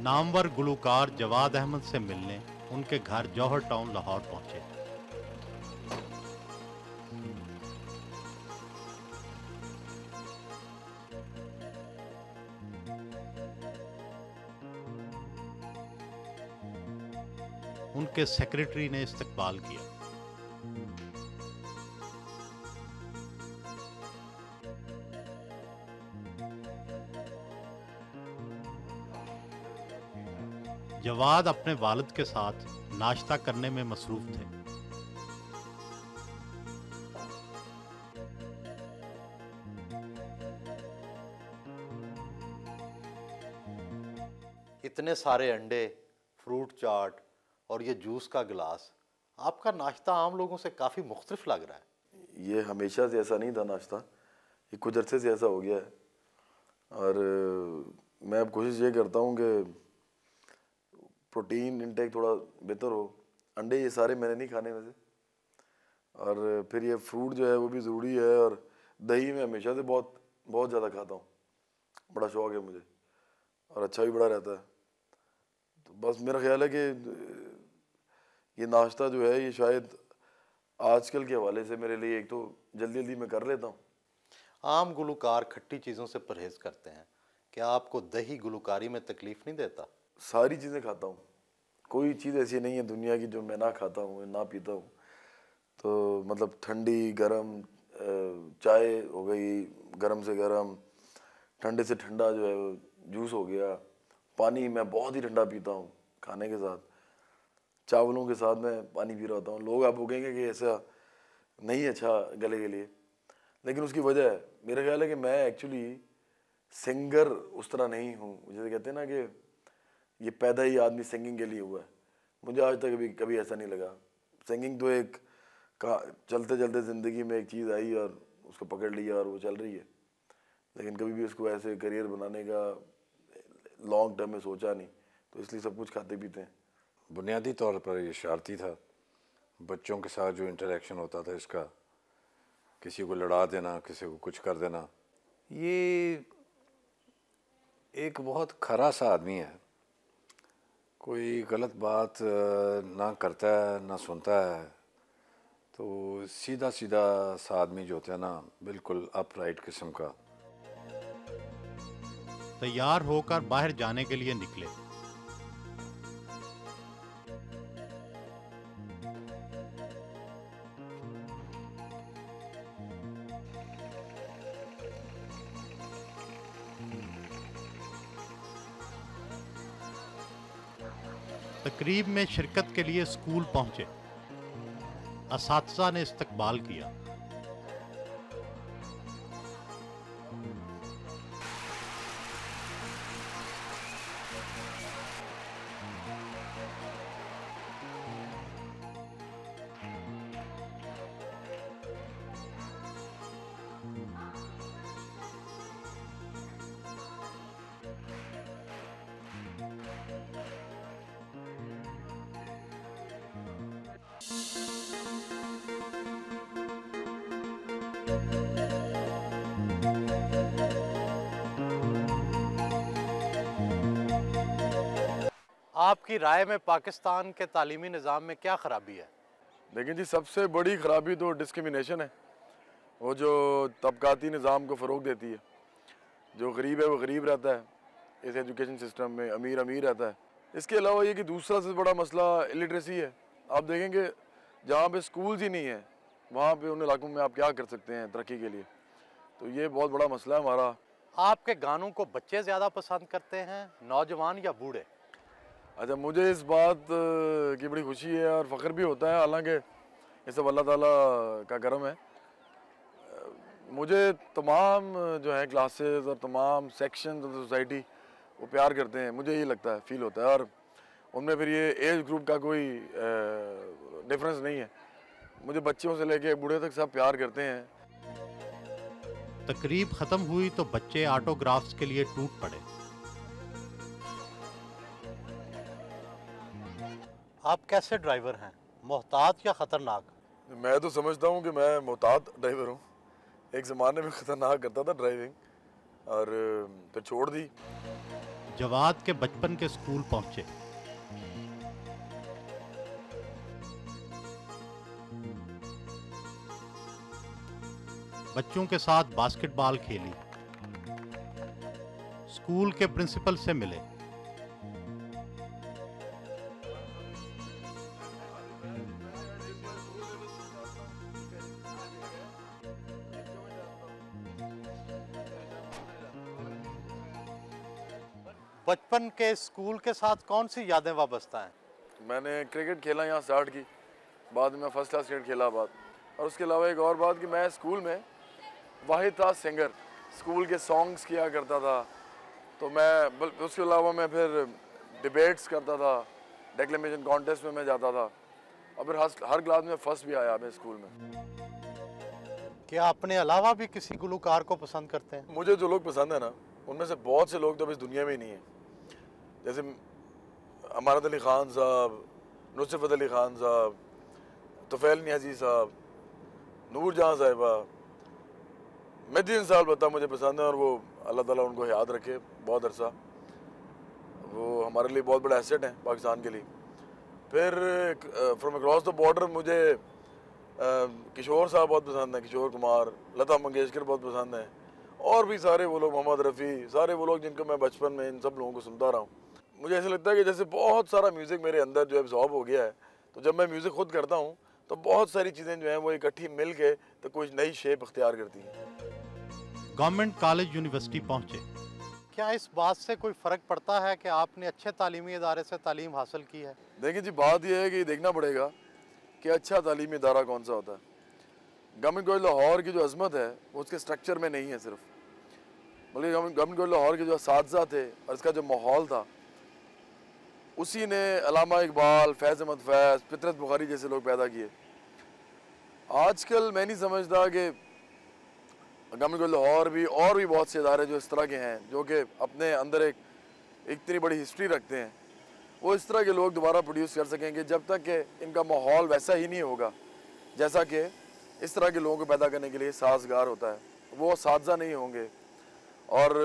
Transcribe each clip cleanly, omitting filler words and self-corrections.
नामवर गुलूकार जवाद अहमद से मिलने उनके घर जौहर टाउन लाहौर पहुंचे। उनके सेक्रेटरी ने इस्तकबाल किया। जवाद अपने वालिद के साथ नाश्ता करने में मसरूफ थे। इतने सारे अंडे, फ्रूट चाट और ये जूस का गिलास, आपका नाश्ता आम लोगों से काफ़ी मुख्तलिफ लग रहा है। ये हमेशा से ऐसा नहीं था नाश्ता, ये कुछ अरसे से ऐसा हो गया है। और मैं अब कोशिश ये करता हूँ कि प्रोटीन इंटेक थोड़ा बेहतर हो। अंडे ये सारे मैंने नहीं खाने वैसे, और फिर ये फ्रूट जो है वो भी ज़रूरी है। और दही मैं हमेशा से बहुत बहुत ज़्यादा खाता हूँ, बड़ा शौक़ है मुझे, और अच्छा भी बड़ा रहता है। तो बस मेरा ख्याल है कि ये नाश्ता जो है ये शायद आजकल के हवाले से मेरे लिए एक तो जल्दी जल्दी मैं कर लेता हूँ। आम गुलूकार खट्टी चीज़ों से परहेज़ करते हैं, क्या आपको दही गुलूकारी में तकलीफ़ नहीं देता? सारी चीज़ें खाता हूँ, कोई चीज़ ऐसी नहीं है दुनिया की जो मैं ना खाता हूँ ना पीता हूँ। तो मतलब ठंडी गरम चाय हो गई, गरम से गरम, ठंडे से ठंडा जो है वो जूस हो गया, पानी मैं बहुत ही ठंडा पीता हूँ खाने के साथ, चावलों के साथ मैं पानी पी रहा होता हूँ। लोग आप कहेंगे कि ऐसा नहीं अच्छा गले के लिए, लेकिन उसकी वजह है, मेरा ख्याल है कि मैं एक्चुअली सिंगर उस तरह नहीं हूँ। जैसे कहते हैं ना कि ये पैदा ही आदमी सिंगिंग के लिए हुआ है, मुझे आज तक कभी ऐसा नहीं लगा। सिंगिंग तो एक चलते चलते ज़िंदगी में एक चीज़ आई और उसको पकड़ लिया और वो चल रही है, लेकिन कभी भी उसको ऐसे करियर बनाने का लॉन्ग टर्म में सोचा नहीं, तो इसलिए सब कुछ खाते पीते हैं। बुनियादी तौर पर ये शरारती था, बच्चों के साथ जो इंटरेक्शन होता था इसका, किसी को लड़ा देना, किसी को कुछ कर देना। ये एक बहुत खरा सा आदमी है, कोई गलत बात ना करता है ना सुनता है, तो सीधा सीधा सा आदमी जो होता है ना, बिल्कुल अपराइट किस्म का। तैयार होकर बाहर जाने के लिए निकले। तकरीब में शिरकत के लिए स्कूल पहुंचे। असातिज़ा ने इस्तकबाल किया। आपकी राय में पाकिस्तान के तालीमी निज़ाम में क्या ख़राबी है? लेकिन जी सबसे बड़ी ख़राबी तो डिस्क्रिमिनेशन है, वो जो तबकाती निज़ाम को फ़रोग देती है। जो गरीब है वो गरीब रहता है इस एजुकेशन सिस्टम में, अमीर अमीर रहता है। इसके अलावा ये कि दूसरा सबसे बड़ा मसला इलिटरेसी है। आप देखेंगे जहाँ पे स्कूल्स ही नहीं है, वहाँ पे उन इलाकों में आप क्या कर सकते हैं तरक्की के लिए, तो ये बहुत बड़ा मसला है हमारा। आपके गानों को बच्चे ज़्यादा पसंद करते हैं, नौजवान या बूढ़े? अच्छा, मुझे इस बात की बड़ी खुशी है और फ़ख्र भी होता है, हालांकि ये सब अल्लाह ताला का करम है। मुझे तमाम जो है क्लासेस और तमाम सेक्शन ऑफ सोसाइटी वो प्यार करते हैं, मुझे ये लगता है, फील होता है। और उनमें फिर ये एज ग्रुप का कोई डिफरेंस नहीं है, मुझे बच्चों से लेके बूढ़े तक सब प्यार करते हैं। तकरीब ख़त्म हुई तो बच्चे ऑटोग्राफ्स के लिए टूट पड़े। आप कैसे ड्राइवर हैं, मोहतात या ख़तरनाक? मैं तो समझता हूँ कि मैं मोहतात ड्राइवर हूँ। एक ज़माने में ख़तरनाक करता था ड्राइविंग, और फिर छोड़ दी। जवाद के बचपन के स्कूल पहुंचे। बच्चों के साथ बास्केटबॉल खेली, स्कूल के प्रिंसिपल से मिले। बचपन के स्कूल के साथ कौन सी यादें वाबस्ता हैं? मैंने क्रिकेट खेला यहाँ स्टार्ट की, बाद में फर्स्ट क्लास क्रिकेट खेला बाद। और उसके अलावा एक और बात कि मैं स्कूल में वाहिद था सिंगर, स्कूल के सॉन्ग्स किया करता था। तो मैं उसके अलावा मैं फिर डिबेट्स करता था, डेक्लेमेशन कॉन्टेस्ट में मैं जाता था, और फिर हर क्लास में फर्स्ट भी आया मैं स्कूल में। क्या अपने अलावा भी किसी गुलकार को पसंद करते हैं? मुझे जो लोग पसंद है ना, उनमें से बहुत से लोग तो अब इस दुनिया में ही नहीं है। जैसे अमानत अली ख़ान साहब, नुसरत अली ख़ान साहब, तुफ़ैल नियाज़ी साहब, नूर जहाँ साहिबा, मेहदी साहब बता मुझे पसंद है, और वो अल्लाह ताला उनको याद रखे बहुत अरसा। वो हमारे लिए बहुत बड़ा एसेट है पाकिस्तान के लिए। फिर फ्रॉम अक्रॉस द बॉर्डर मुझे किशोर साहब बहुत पसंद हैं, किशोर कुमार, लता मंगेशकर बहुत पसंद हैं, और भी सारे वो लोग, मोहम्मद रफ़ी, सारे वो लोग जिनको मैं बचपन में इन सब लोगों को सुनता रहा हूँ। मुझे ऐसा लगता है कि जैसे बहुत सारा म्यूज़िक मेरे अंदर जो एब्जॉर्ब हो गया है, तो जब मैं म्यूज़िक खुद करता हूँ तो बहुत सारी चीज़ें जो हैं वो इकट्ठी मिल के तो कुछ नई शेप अख्तियार करती हैं। गवर्नमेंट कॉलेज यूनिवर्सिटी पहुंचे। क्या इस बात से कोई फ़र्क पड़ता है कि आपने अच्छे तालीमी इदारे से तालीम हासिल की है? देखिए जी, बात यह है कि देखना पड़ेगा कि अच्छा तालीमी इदारा कौन सा होता है। गवर्नमेंट कॉलेज लाहौर की जो अजमत है वो उसके स्ट्रक्चर में नहीं है सिर्फ, बल्कि गवर्नमेंट कॉलेज लाहौर के जो असातिज़ा थे और इसका जो माहौल था, उसी ने अल्लामा इकबाल, फैज़ अहमद फैज़, फितरत बुखारी जैसे लोग पैदा किए। आजकल मैं नहीं समझता कि गवर्नमेंट कॉलेज लाहौर भी और भी बहुत से इदारे जो इस तरह के हैं, जो कि अपने अंदर एक इतनी बड़ी हिस्ट्री रखते हैं, वो इस तरह के लोग दोबारा प्रोड्यूस कर सकेंगे जब तक कि इनका माहौल वैसा ही नहीं होगा जैसा कि इस तरह के लोगों को पैदा करने के लिए साजगार होता है। वो असातिज़ा नहीं होंगे और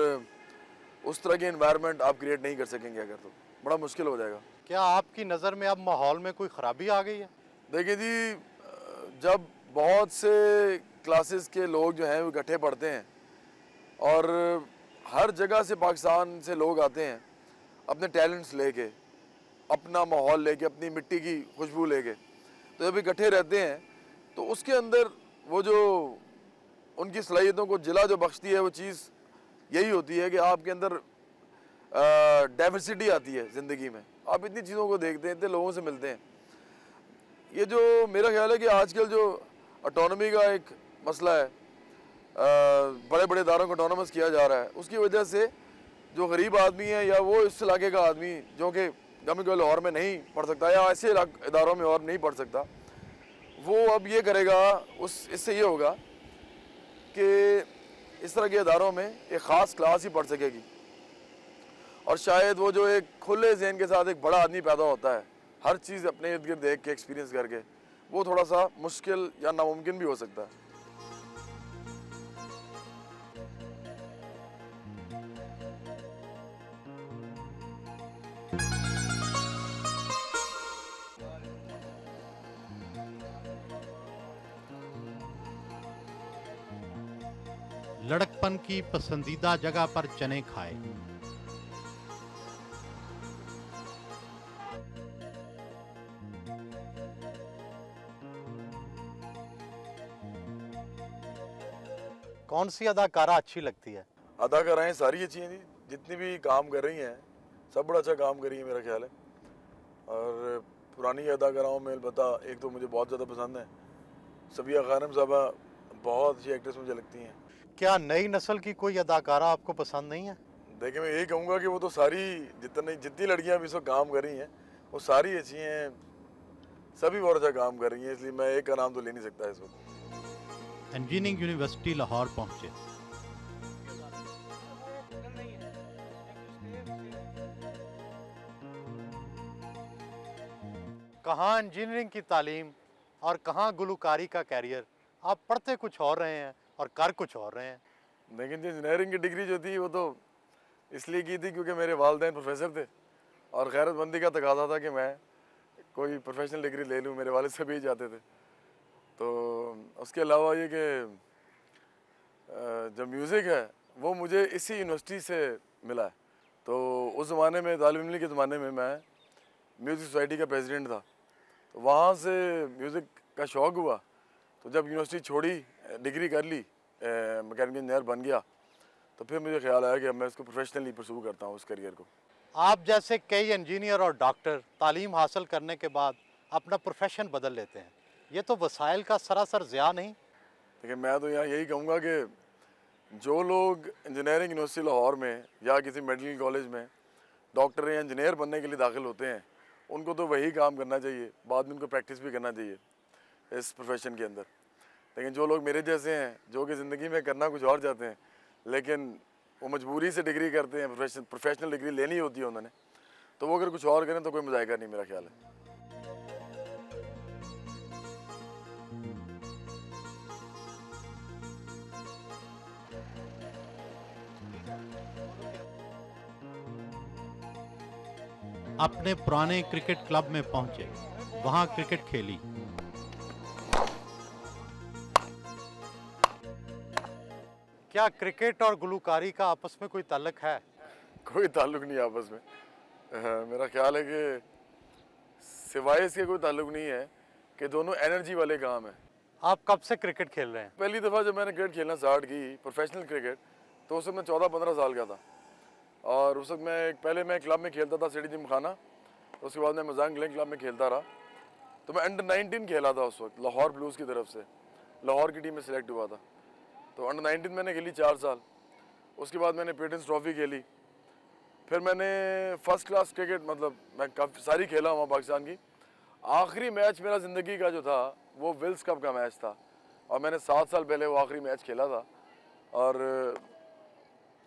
उस तरह की इन्वायरमेंट आप क्रिएट नहीं कर सकेंगे अगर, तो बड़ा मुश्किल हो जाएगा। क्या आपकी नज़र में अब माहौल में कोई ख़राबी आ गई है? देखिए जी, जब बहुत से क्लासेस के लोग जो हैं वो इकट्ठे पढ़ते हैं और हर जगह से पाकिस्तान से लोग आते हैं अपने टैलेंट्स लेके, अपना माहौल लेके, अपनी मिट्टी की खुशबू लेके, तो जब इकट्ठे रहते हैं तो उसके अंदर वो जो उनकी सलाहियतों को जिला जो बख्शती है वो चीज़ यही होती है कि आपके अंदर डाइवर्सिटी आती है ज़िंदगी में। आप इतनी चीज़ों को देखते हैं, इतने लोगों से मिलते हैं। ये जो मेरा ख्याल है कि आजकल जो ऑटोनॉमी का एक मसला है, बड़े बड़े इदारों को ऑटोनॉमस किया जा रहा है, उसकी वजह से जो गरीब आदमी है या वो इस इलाके का आदमी जो कि गवर्नमेंट कॉलेज लाहौर में नहीं पढ़ सकता या ऐसे इदारों में और नहीं पढ़ सकता, वो अब ये करेगा, इससे ये होगा कि इस तरह के इदारों में एक ख़ास क्लास ही पढ़ सकेगी, और शायद वो जो एक खुले जहन के साथ एक बड़ा आदमी पैदा होता है, हर चीज़ अपने इर्द गिर्द देख के एक्सपीरियंस करके, वो थोड़ा सा मुश्किल या नामुमकिन भी हो सकता है। लड़कपन की पसंदीदा जगह पर चने खाए। कौन सी अदाकारा अच्छी लगती है? अदाकाराएँ सारी अच्छी हैं जी, जितनी भी काम कर रही हैं सब बड़ा अच्छा काम कर रही है मेरा ख्याल है। और पुरानी अदाकाराओं में अलबत्ता एक तो मुझे बहुत ज़्यादा पसंद है, सबिया खानम साहबा बहुत अच्छी एक्ट्रेस मुझे लगती हैं। क्या नई नस्ल की कोई अदाकारा आपको पसंद नहीं है? देखिए, मैं यही कहूँगा कि वो तो सारी जितनी लड़कियाँ अभी इस वक्त काम कर रही हैं वो सारी अच्छी हैं, सभी बहुत अच्छा काम कर रही हैं, इसलिए मैं एक का नाम तो ले नहीं सकता इस वक्त। इंजीनियरिंग यूनिवर्सिटी लाहौर पहुंचे। कहाँ इंजीनियरिंग की तालीम और कहाँ गुलकारी का कैरियर। आप पढ़ते कुछ और रहे हैं और कर कुछ और रहे हैं। लेकिन जो इंजीनियरिंग की डिग्री जो थी वो तो इसलिए की थी क्योंकि मेरे वालिदैन प्रोफेसर थे और गैरतमंदी का तकाजा था कि मैं कोई प्रोफेशनल डिग्री ले लूँ। मेरे वालिद सभी जाते थे। तो उसके अलावा ये कि जो म्यूज़िक है वो मुझे इसी यूनिवर्सिटी से मिला है। तो उस ज़माने में तालिब इल्मी के ज़माने में मैं म्यूज़िक सोसाइटी का प्रेसिडेंट था। तो वहाँ से म्यूज़िक का शौक़ हुआ। तो जब यूनिवर्सिटी छोड़ी, डिग्री कर ली, मैकेनिकल इंजीनियर बन गया, तो फिर मुझे ख्याल आया कि अब मैं इसको प्रोफेशनली परस्यू करता हूँ, उस करियर को। आप जैसे कई इंजीनियर और डॉक्टर तालीम हासिल करने के बाद अपना प्रोफेशन बदल लेते हैं, ये तो वसाइल का सरासर ज़िया नहीं? देखिए, मैं तो यहाँ यही कहूँगा कि जो लोग इंजीनियरिंग यूनिवर्सिटी लाहौर में या किसी मेडिकल कॉलेज में डॉक्टर या इंजीनियर बनने के लिए दाखिल होते हैं, उनको तो वही काम करना चाहिए, बाद में उनको प्रैक्टिस भी करना चाहिए इस प्रोफेशन के अंदर। लेकिन जो लोग मेरे जैसे हैं, जो कि ज़िंदगी में करना कुछ और चाहते हैं, लेकिन वो मजबूरी से डिग्री करते हैं, प्रोफेशनल डिग्री लेनी होती है उन्होंने, तो वो अगर कुछ और करें तो कोई मज़ायका नहीं, मेरा ख्याल है। अपने पुराने क्रिकेट क्लब में पहुंचे, वहां क्रिकेट खेली। क्या क्रिकेट और गुलूकारी का आपस में कोई ताल्लुक है? कोई ताल्लुक नहीं आपस में। मेरा ख्याल है कि सिवाय इसके कोई ताल्लुक नहीं है कि दोनों एनर्जी वाले काम है। आप कब से क्रिकेट खेल रहे हैं? पहली दफ़ा जब मैंने क्रिकेट खेलना स्टार्ट की, प्रोफेशनल क्रिकेट, तो उस वक्त मैं 14-15 साल का था। और उस वक्त पहले मैं क्लब में खेलता था, सिटी जिम खाना। उसके बाद मैं मजाक ग्लेन क्लब में खेलता रहा। तो मैं अंडर 19 खेला था उस वक्त, लाहौर ब्लूज़ की तरफ से लाहौर की टीम में सिलेक्ट हुआ था। तो अंडर 19 मैंने खेली 4 साल। उसके बाद मैंने पेटेंस ट्रॉफी खेली। फिर मैंने फर्स्ट क्लास क्रिकेट, मतलब मैं काफ़ी सारी खेला हुआ पाकिस्तान की। आखिरी मैच मेरा ज़िंदगी का जो था वो विल्स कप का मैच था, और मैंने 7 साल पहले वो आखिरी मैच खेला था। और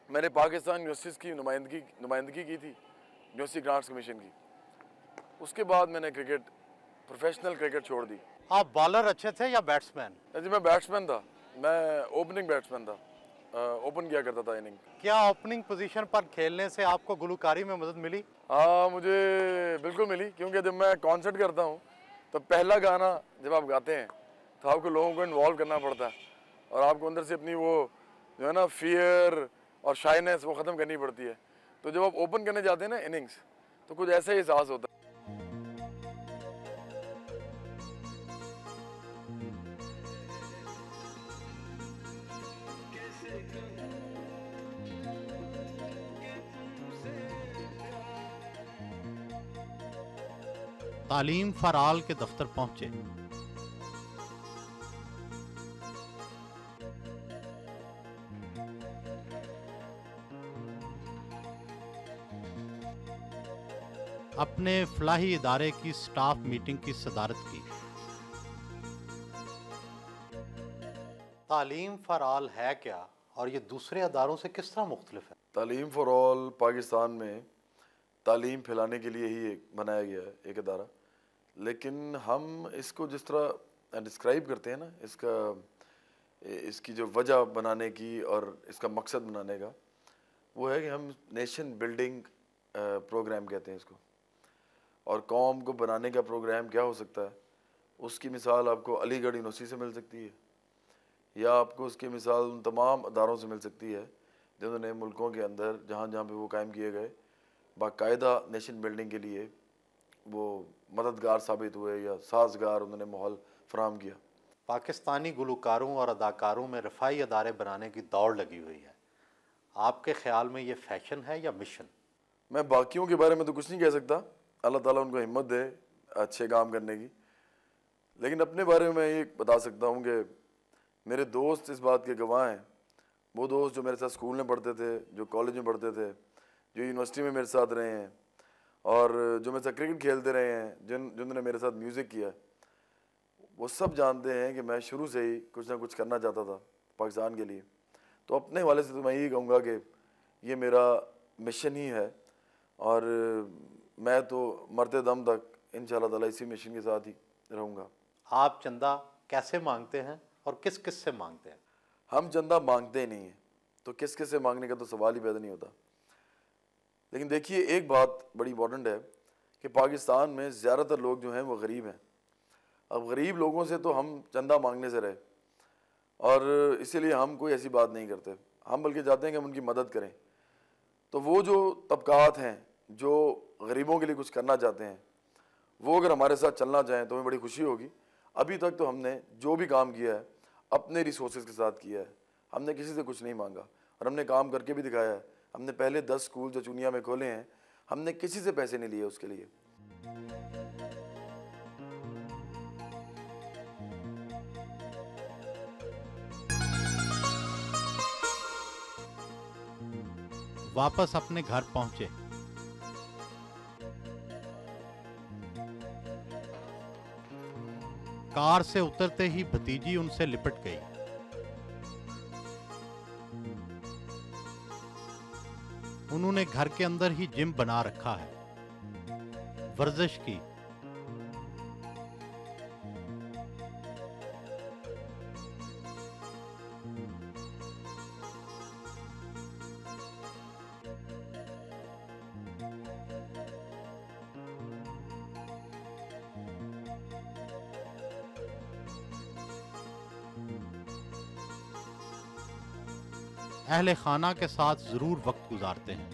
मैंने पाकिस्तान यूनिवर्सिटीज़ की नुमाइंदगी की थी, यूनिवर्सिटी ग्रांट्स कमीशन की। उसके बाद मैंने प्रोफेशनल क्रिकेट छोड़ दी। आप बॉलर अच्छे थे या बैट्समैन? जी, मैं बैट्समैन था। मैं ओपनिंग बैट्समैन था, ओपन किया करता था इनिंग। क्या ओपनिंग पोजीशन पर खेलने से आपको गुलूकारी में मदद मिली? हाँ, मुझे बिल्कुल मिली, क्योंकि जब मैं कॉन्सर्ट करता हूँ तो पहला गाना जब आप गाते हैं तो आपको लोगों को इन्वॉल्व करना पड़ता है, और आपको अंदर से अपनी वो जो है ना फियर और शाइनेस वो ख़त्म करनी पड़ती है। तो जब आप ओपन करने जाते हैं ना इनिंग्स, तो कुछ ऐसा ही एहसास होता है। तालीम फराल के दफ्तर पहुंचे। अपने फलाही इदारे की स्टाफ मीटिंग की सदारत की। तालीम फराल है क्या, और ये दूसरे अदारों से किस तरह मुख्तलिफ है? तालीम फॉर ऑल पाकिस्तान में तालीम फैलाने के लिए ही एक बनाया गया है एक अदारा। लेकिन हम इसको जिस तरह डिस्क्राइब करते हैं ना, इसकी जो वजह बनाने की और इसका मकसद बनाने का, वो है कि हम नेशन बिल्डिंग प्रोग्राम कहते हैं इसको। और कौम को बनाने का प्रोग्राम क्या हो सकता है, उसकी मिसाल आपको अलीगढ़ यूनिवर्सिटी से मिल सकती है, या आपको उसकी मिसाल उन तमाम अदारों से मिल सकती है जिन्होंने मुल्कों के अंदर जहाँ जहाँ पे वो कायम किए गए बाकायदा नेशन बिल्डिंग के लिए वो मददगार साबित हुए या साजगार उन्होंने माहौल फराहम किया। पाकिस्तानी गुलकारों और अदाकारों में रफ़ाई अदारे बनाने की दौड़ लगी हुई है। आपके ख्याल में ये फैशन है या मिशन? मैं बाकियों के बारे में तो कुछ नहीं कह सकता, अल्लाह ताला उनको हिम्मत दे अच्छे काम करने की। लेकिन अपने बारे में मैं ये बता सकता हूँ कि मेरे दोस्त इस बात के गवाह हैं। वो दोस्त जो मेरे साथ स्कूल में पढ़ते थे, जो कॉलेज में पढ़ते थे, जो यूनिवर्सिटी में मेरे साथ रहे हैं, और जो मेरे साथ क्रिकेट खेलते रहे हैं, जिन्होंने मेरे साथ म्यूज़िक किया, वो सब जानते हैं कि मैं शुरू से ही कुछ ना कुछ करना चाहता था पाकिस्तान के लिए। तो अपने हवाले से तो मैं यही कहूँगा कि ये मेरा मिशन ही है, और मैं तो मरते दम तक इंशाअल्लाह ताला इसी मिशन के साथ ही रहूँगा। आप चंदा कैसे मांगते हैं और किस किस से मांगते हैं? हम चंदा मांगते नहीं हैं, तो किस किस से मांगने का तो सवाल ही पैदा नहीं होता। लेकिन देखिए एक बात बड़ी इंपॉर्टेंट है कि पाकिस्तान में ज़्यादातर लोग जो हैं वो गरीब हैं। अब गरीब लोगों से तो हम चंदा मांगने से रहे, और इसीलिए हम कोई ऐसी बात नहीं करते, हम बल्कि चाहते हैं कि हम उनकी मदद करें। तो वो जो तबकात हैं जो गरीबों के लिए कुछ करना चाहते हैं, वो अगर हमारे साथ चलना चाहें तो हमें बड़ी खुशी होगी। अभी तक तो हमने जो भी काम किया है अपने रिसोर्सेज के साथ किया है, हमने किसी से कुछ नहीं मांगा, और हमने काम करके भी दिखाया है। हमने पहले 10 स्कूल जो चुनिया में खोले हैं, हमने किसी से पैसे नहीं लिए उसके लिए। वापस अपने घर पहुंचे। कार से उतरते ही भतीजी उनसे लिपट गई। उन्होंने घर के अंदर ही जिम बना रखा है, वर्जिश की। अहले खाना के साथ जरूर वक्त गुजारते हैं।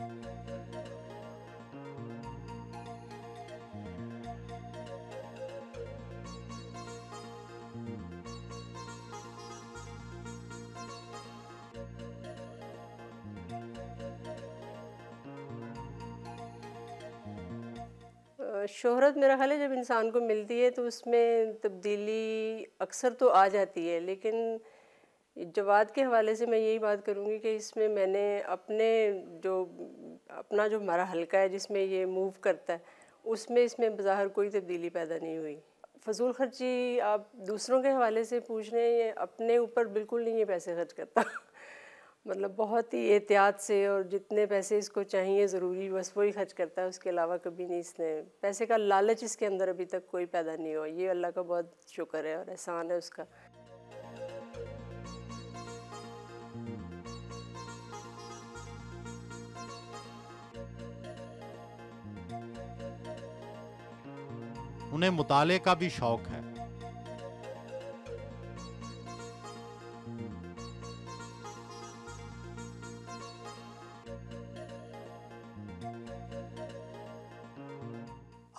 शोहरत मेरा ख्याल है जब इंसान को मिलती है तो उसमें तब्दीली अक्सर तो आ जाती है, लेकिन जवाद के हवाले से मैं यही बात करूँगी कि इसमें मैंने अपना जो हमारा हल्का है जिसमें ये मूव करता है, उसमें इसमें बज़ाहिर कोई तब्दीली पैदा नहीं हुई। फजूल खर्ची आप दूसरों के हवाले से पूछ रहे हैं, ये अपने ऊपर बिल्कुल नहीं ये पैसे खर्च करता मतलब बहुत ही एहतियात से, और जितने पैसे इसको चाहिए ज़रूरी बस वही खर्च करता है, उसके अलावा कभी नहीं इसने पैसे का लालच इसके अंदर अभी तक कोई पैदा नहीं हुआ। ये अल्लाह का बहुत शुक्र है और एहसान है उसका। उन्हें मुताले का भी शौक है।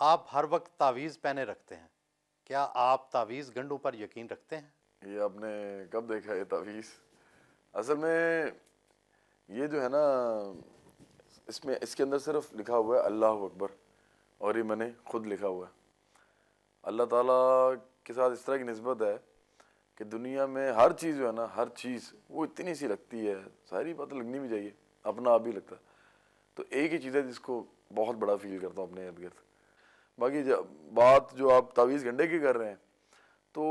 आप हर वक्त तावीज़ पहने रखते हैं, क्या आप तावीज़ गंढों पर यकीन रखते हैं? ये आपने कब देखा ये तावीज़? असल में ये जो है ना, इसमें इसके अंदर सिर्फ लिखा हुआ है अल्लाह अकबर, और ये मैंने खुद लिखा हुआ है। अल्लाह ताला के साथ इस तरह की निस्बत है कि दुनिया में हर चीज़ जो है ना, हर चीज़ वो इतनी सी लगती है, सारी बातें लगनी भी चाहिए, अपना आप ही लगता है। तो एक ही चीज़ है जिसको बहुत बड़ा फील करता हूँ अपने इर्द गिर्द। बाकी बात जो आप तावीज़ गंढे की कर रहे हैं, तो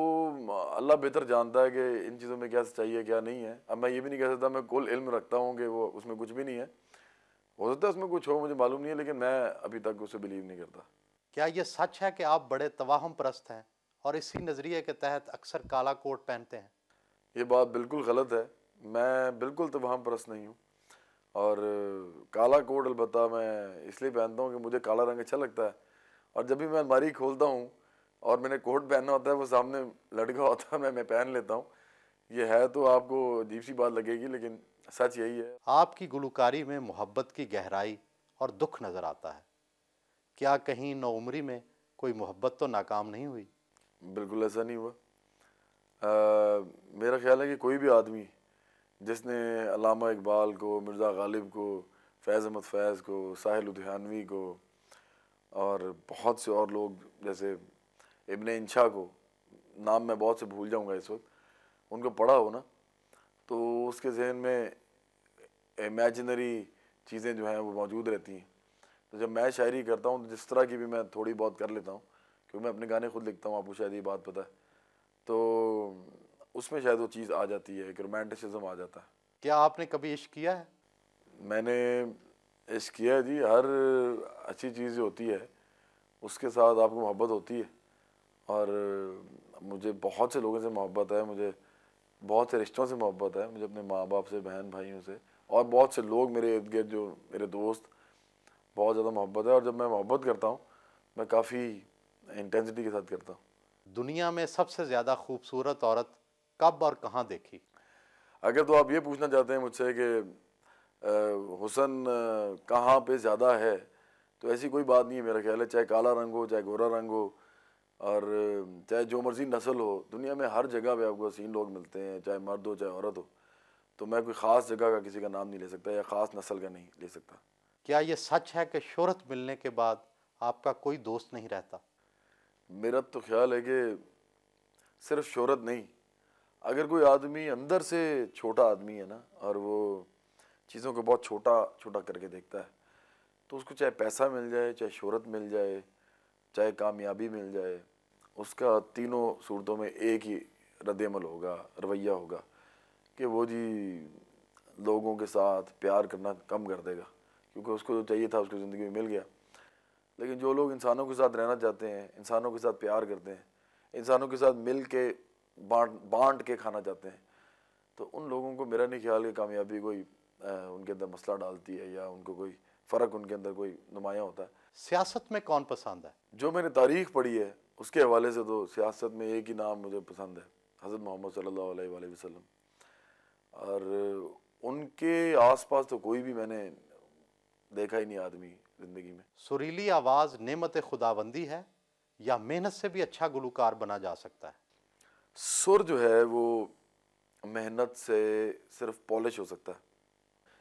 अल्लाह बेहतर जानता है कि इन चीज़ों में क्या सच्चाई है क्या नहीं है। अब मैं ये भी नहीं कह सकता मैं कुल इल्म रखता हूँ कि वो उसमें कुछ भी नहीं है, हो सकता है उसमें कुछ हो, मुझे मालूम नहीं है, लेकिन मैं अभी तक उसे बिलीव नहीं करता। क्या ये सच है कि आप बड़े तवाहम परस्त हैं और इसी नज़रिए के तहत अक्सर काला कोट पहनते हैं? ये बात बिल्कुल गलत है, मैं बिल्कुल तवाहम परस्त नहीं हूँ, और काला कोट अलबत्ता मैं इसलिए पहनता हूँ कि मुझे काला रंग अच्छा लगता है, और जब भी मैं अलमारी खोलता हूँ और मैंने कोट पहनना होता है, वो सामने लटका होता है, मैं पहन लेता हूँ। ये है तो आपको अजीब सी बात लगेगी, लेकिन सच यही है। आपकी गुलकारी में मोहब्बत की गहराई और दुख नज़र आता है, क्या कहीं नौउम्री में कोई मोहब्बत तो नाकाम नहीं हुई? बिल्कुल ऐसा नहीं हुआ। मेरा ख्याल है कि कोई भी आदमी जिसने अल्लामा इकबाल को, मिर्ज़ा गालिब को, फैज़ अहमद फैज़ को, साहिल लुधियानवी को, और बहुत से और लोग जैसे इब्ने इंशा को, नाम मैं बहुत से भूल जाऊंगा इस वक्त, उनको पढ़ा हो ना, तो उसके जहन में इमेजिनरी चीज़ें जो हैं वो मौजूद रहती हैं। तो जब मैं शायरी करता हूँ तो जिस तरह की भी मैं थोड़ी बहुत कर लेता हूँ, क्योंकि मैं अपने गाने खुद लिखता हूँ, आपको शायद ये बात पता है, तो उसमें शायद वो चीज़ आ जाती है, एक रोमांटिसिज्म आ जाता है। क्या आपने कभी इश्क किया है? मैंने इश्क किया है जी। हर अच्छी चीज़ जो होती है उसके साथ आपको मोहब्बत होती है, और मुझे बहुत से लोगों से मोहब्बत है, मुझे बहुत से रिश्तों से मोहब्बत है, मुझे अपने माँ बाप से, बहन भाइयों से, और बहुत से लोग मेरे इर्द गिर्द जो मेरे दोस्त बहुत ज़्यादा मोहब्बत है, और जब मैं मोहब्बत करता हूँ मैं काफ़ी इंटेंसिटी के साथ करता हूँ। दुनिया में सबसे ज़्यादा खूबसूरत औरत कब और कहाँ देखी? अगर तो आप ये पूछना चाहते हैं मुझसे कि हुस्न कहाँ पे ज़्यादा है, तो ऐसी कोई बात नहीं है मेरा ख्याल है। चाहे काला रंग हो, चाहे गोरा रंग हो, और चाहे जो मर्जी नस्ल हो, दुनिया में हर जगह पे आपको हसीन लोग मिलते हैं, चाहे मर्द हो चाहे औरत हो। तो मैं कोई ख़ास जगह का किसी का नाम नहीं ले सकता या ख़ास नस्ल का नहीं ले सकता। क्या ये सच है कि शोहरत मिलने के बाद आपका कोई दोस्त नहीं रहता? मेरा तो ख्याल है कि सिर्फ शोहरत नहीं, अगर कोई आदमी अंदर से छोटा आदमी है ना, और वो चीज़ों को बहुत छोटा छोटा करके देखता है, तो उसको चाहे पैसा मिल जाए, चाहे शोहरत मिल जाए, चाहे कामयाबी मिल जाए, उसका तीनों सूरतों में एक ही रद्द-ए-अमल होगा, रवैया होगा कि वो जी लोगों के साथ प्यार करना कम कर देगा, क्योंकि उसको जो चाहिए था उसको ज़िंदगी में मिल गया। लेकिन जो लोग इंसानों के साथ रहना चाहते हैं, इंसानों के साथ प्यार करते हैं, इंसानों के साथ मिल के बांट के खाना चाहते हैं, तो उन लोगों को मेरा नहीं ख्याल कि कामयाबी कोई उनके अंदर मसला डालती है या उनको कोई फ़र्क उनके अंदर कोई नुमायाँ होता है। सियासत में कौन पसंद है? जो मैंने तारीख़ पढ़ी है उसके हवाले से तो सियासत में एक ही नाम मुझे पसंद है, हज़रत मोहम्मद सल्लल्लाहु अलैहि वसल्लम। और उनके आसपास तो कोई भी मैंने देखा ही नहीं आदमी ज़िंदगी में। सुरीली आवाज़ नेमत खुदाबंदी है या मेहनत से भी अच्छा गुलकार बना जा सकता है? सुर जो है वो मेहनत से सिर्फ पॉलिश हो सकता है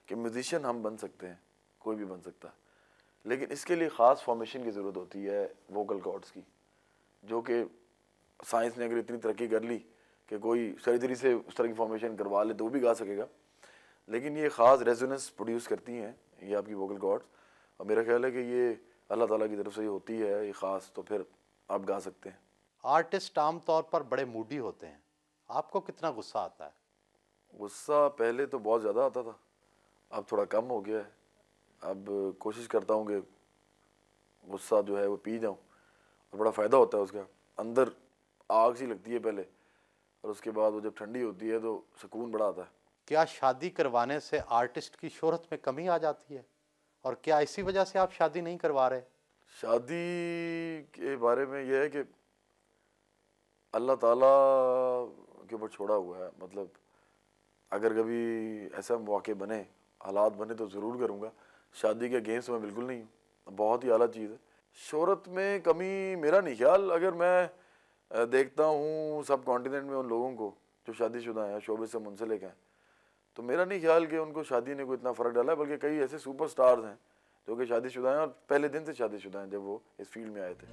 कि म्यूजिशियन हम बन सकते हैं, कोई भी बन सकता है, लेकिन इसके लिए ख़ास फॉर्मेशन की ज़रूरत होती है वोकल कॉर्ड्स की, जो कि साइंस ने अगर इतनी तरक्की कर ली कि कोई सर्जरी से उस तरह की फॉर्मेशन करवा ले तो वो भी गा सकेगा, लेकिन ये ख़ास रेजोनेंस प्रोड्यूस करती हैं ये आपकी वोकल कॉर्ड्स, और मेरा ख्याल है कि ये अल्लाह ताला की तरफ से ही होती है ये ख़ास, तो फिर आप गा सकते हैं। आर्टिस्ट आम तौर पर बड़े मूडी होते हैं, आपको कितना गुस्सा आता है? गुस्सा पहले तो बहुत ज़्यादा आता था, अब थोड़ा कम हो गया है। अब कोशिश करता हूँ कि गुस्सा जो है वो पी जाऊँ, और बड़ा फ़ायदा होता है उसका। अंदर आग सी लगती है पहले, और उसके बाद वो जब ठंडी होती है तो सुकून बड़ा आता है। क्या शादी करवाने से आर्टिस्ट की शोहरत में कमी आ जाती है, और क्या इसी वजह से आप शादी नहीं करवा रहे? शादी के बारे में यह है कि अल्लाह ताला के ऊपर छोड़ा हुआ है, मतलब अगर कभी ऐसा मौके बने, हालात बने तो ज़रूर करूँगा। शादी के अगेंस्ट मैं बिल्कुल नहीं हूँ, बहुत ही आला चीज़ है। शोहरत में कमी मेरा नहीं ख्याल, अगर मैं देखता हूँ सब कॉन्टिनेंट में उन लोगों को जो शादीशुदा हैं, शोबे से मुंसलिक हैं, तो मेरा नहीं ख्याल कि उनको शादी ने कोई इतना फ़र्क डाला है, बल्कि कई ऐसे सुपर स्टार्स हैं जो कि शादीशुदा हैं और पहले दिन से शादीशुदा हैं जब वो इस फील्ड में आए थे।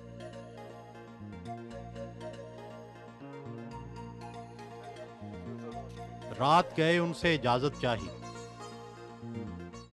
रात गए उनसे इजाज़त चाही,